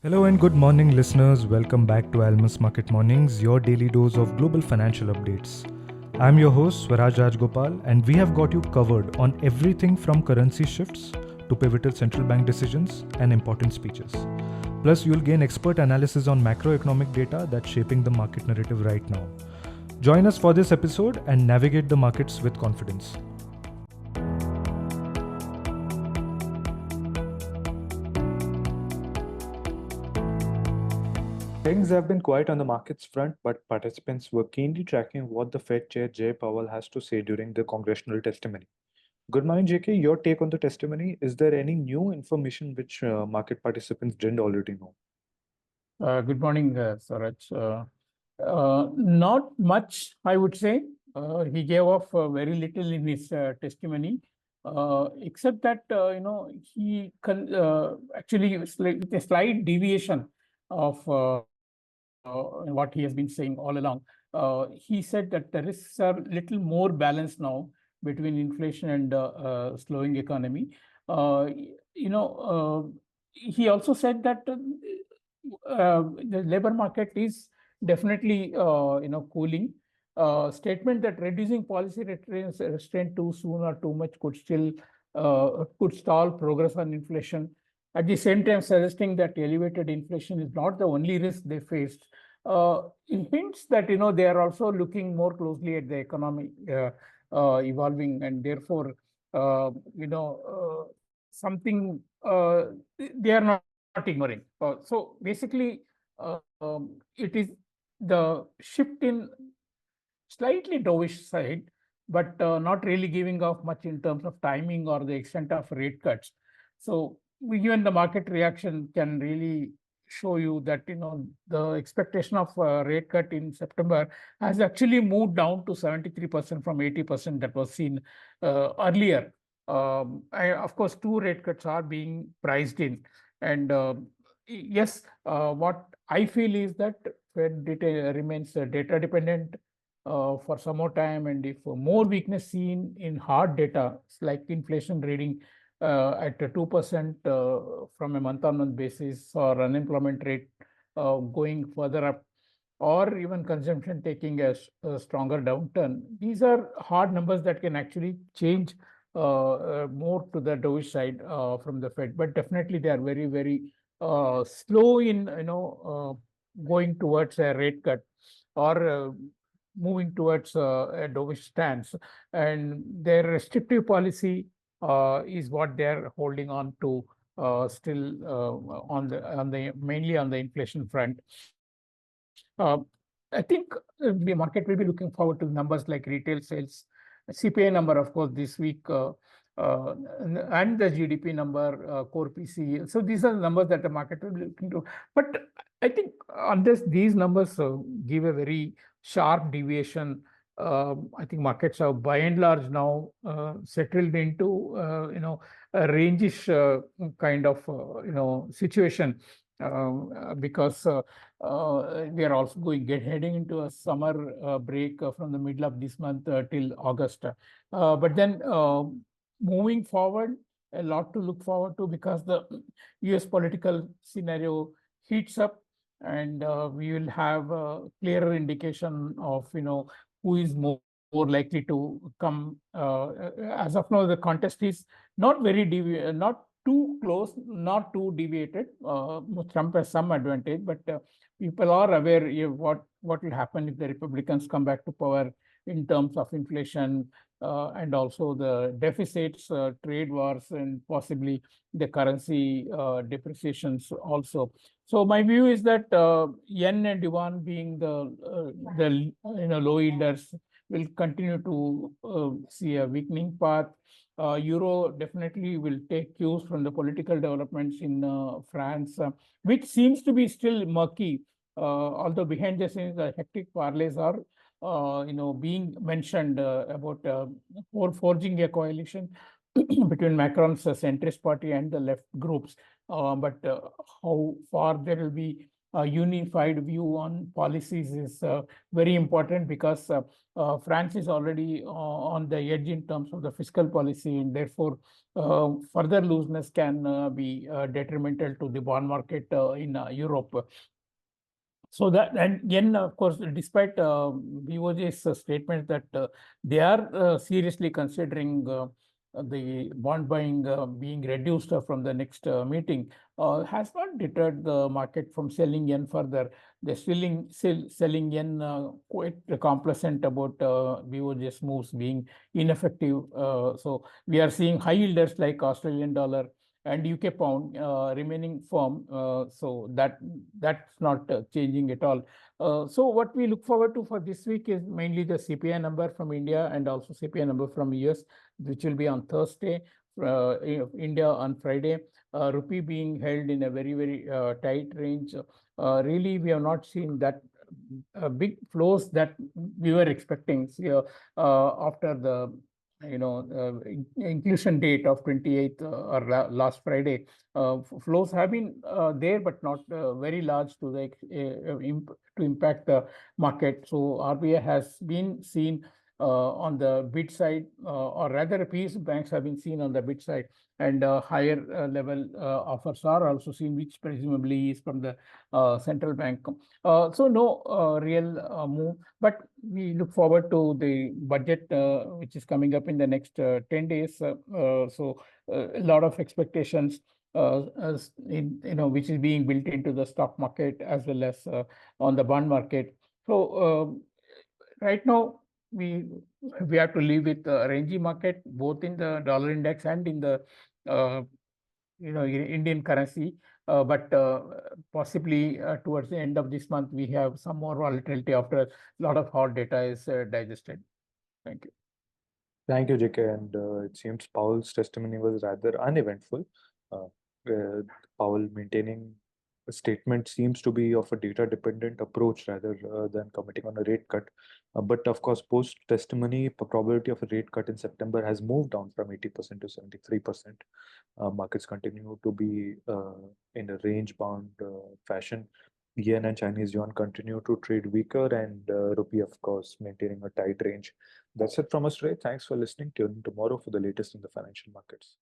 Hello and good morning, listeners. Welcome back to Almus Market Mornings, your daily dose of global financial updates. I'm your host, Swaraj Rajagopal, and we have got you covered on everything from currency shifts to pivotal central bank decisions and important speeches. Plus, you'll gain expert analysis on macroeconomic data that's shaping the market narrative right now. Join us for this episode and navigate the markets with confidence. Things have been quiet on the markets front, but participants were keenly tracking what the Fed Chair Jay Powell has to say during the congressional testimony. Good morning, JK. Your take on the testimony. Is there any new information which market participants didn't already know? Good morning, Swaraj. Not much, I would say. He gave off very little in his testimony, except that he actually with a slight deviation of what he has been saying all along. He said that the risks are a little more balanced now between inflation and slowing economy. He also said that the labor market is definitely cooling. Statement that reducing policy restraint too soon or too much could still could stall progress on inflation. At the same time, suggesting that elevated inflation is not the only risk they faced. It hints that they are also looking more closely at the economy evolving, and therefore something they are not ignoring. So basically, it is the shift in slightly dovish side, but not really giving off much in terms of timing or the extent of rate cuts. So even the market reaction can really show you that the expectation of rate cut in September has actually moved down to 73% from 80% that was seen earlier. Of course, 2 rate cuts are being priced in, and yes, what I feel is that Fed data remains data dependent for some more time, and if more weakness seen in hard data, like inflation reading at 2% from a month-on-month basis, or unemployment rate going further up, or even consumption taking a stronger downturn, these are hard numbers that can actually change more to the dovish side from the Fed. But definitely they are very, very slow in going towards a rate cut or moving towards a dovish stance, and their restrictive policy is what they're holding on to still on the mainly on the inflation front. I think the market will be looking forward to numbers like retail sales, CPI number, of course, this week, and the GDP number, core PCE. So these are the numbers that the market will be looking to. But I think unless these numbers give a very sharp deviation, I think markets have by and large now settled into a rangish kind of situation, because we are also heading into a summer break from the middle of this month till August. But then moving forward, a lot to look forward to, because the US political scenario heats up, and we will have a clearer indication of who is more likely to come. As of now, the contest is not not too close, not too deviated. Trump has some advantage, but people are aware what will happen if the Republicans come back to power in terms of inflation and also the deficits, trade wars, and possibly the currency depreciations also. So my view is that yen and yuan being the low yielders will continue to see a weakening path. Euro definitely will take cues from the political developments in France, which seems to be still murky. Although behind the scenes, the hectic parlays are being mentioned about forging a coalition between Macron's centrist party and the left groups. But how far there will be unified view on policies is very important, because France is already on the edge in terms of the fiscal policy, and therefore further looseness can be detrimental to the bond market in Europe. So that, and again, of course, despite BOJ's statement that they are seriously considering the bond buying being reduced from the next meeting, has not deterred the market from selling yen further. They're selling yen quite complacent about BOJ's moves being ineffective. So we are seeing high yielders like Australian dollar and UK pound remaining firm. So that's not changing at all. So what we look forward to for this week is mainly the CPI number from India and also CPI number from US, which will be on Thursday. India on Friday. Rupee being held in a very tight range. Really, we have not seen that big flows that we were expecting after the inclusion date of 28th or last Friday. Flows have been there, but not very large to to impact the market. So RBI has been seen on the bid side, or rather PSU banks have been seen on the bid side, and higher level offers are also seen, which presumably is from the central bank. So no real move, but we look forward to the budget which is coming up in the next 10 days. So a lot of expectations which is being built into the stock market as well as on the bond market. So right now we have to live with a rangy market, both in the dollar index and in the Indian currency. But possibly towards the end of this month, we have some more volatility after a lot of hot data is digested. Thank you. Thank you, JK. And it seems Powell's testimony was rather uneventful. Powell maintaining a statement seems to be of a data-dependent approach rather than committing on a rate cut. But of course, post-testimony, probability of a rate cut in September has moved down from 80% to 73%. Markets continue to be in a range-bound fashion. Yen and Chinese yuan continue to trade weaker, and rupee, of course, maintaining a tight range. That's it from us today. Thanks for listening. Tune in tomorrow for the latest in the financial markets.